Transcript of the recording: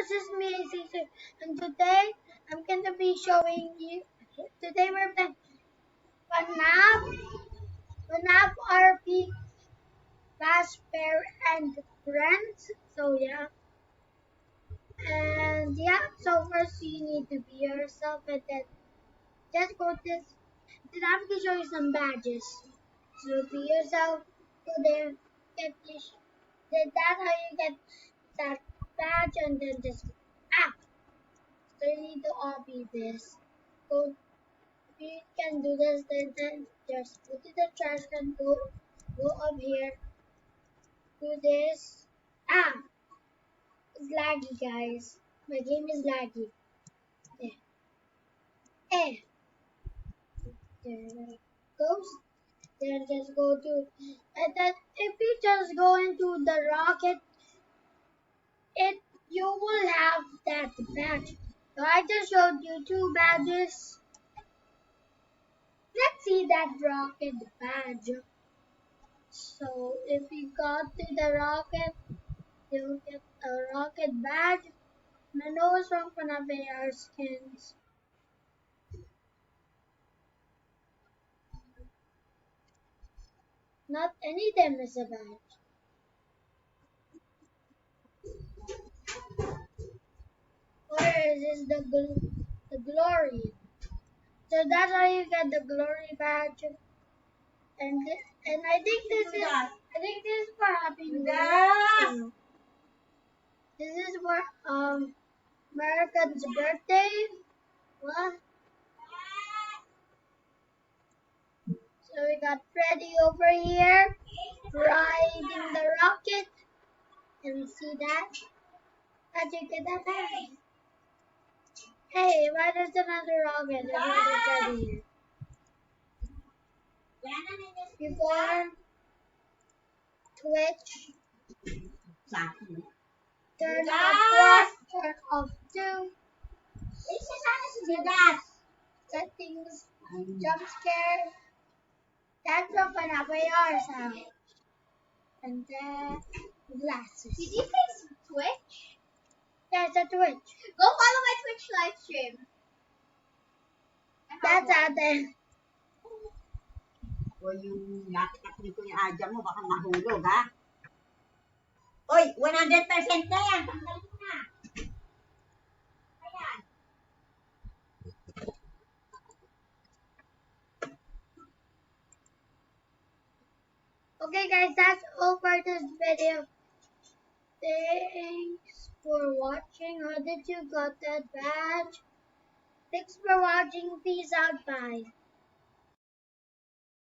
this is me, Caesar, and today I'm going to be showing you. Today we're playing FNAF RP Fazbear and Friends. So yeah, and yeah. So first you need to be yourself, and then just go this. Then I'm going to show you some badges. So be yourself. Go there, get this. Then that's how you get that badge, and then just ah. So you need to all be this. Go. You can do this. Then just go to the trash can. Go up here. Do this. Ah, it's laggy, guys. My game is laggy. There. Eh. There it goes. Then just go to. And then if you just go into the rocket, it you will have that badge. So I just showed you two badges. Let's see that rocket badge. So if you got to the rocket, you'll get a rocket badge. My nose from Panavera skins. Not any of them is a badge. Or is this the glory? So that's how you get the glory badge. And I think this is for Happy New Year. This is for American's birthday. What? So we got Freddy over here riding the rocket. Can we see that? How'd you get that back? Hey, why there's another rocket? There's another Freddy here. Before Twitch, turn off 1, turn off 2. Settings, jump scare. That's from Panavera sound. And then glasses. Did you say Twitch? Yeah, it's a Twitch. Go follow my Twitch live stream. That's out there. O yung nakikapli ko yung adya mo, baka mahulog, ha? Oy, 100% na yan. Tanggalin mo na. Ayan. Okay guys, that's all for this video. Thanks for watching. How did you got that badge? Thanks for watching. Peace out. Bye.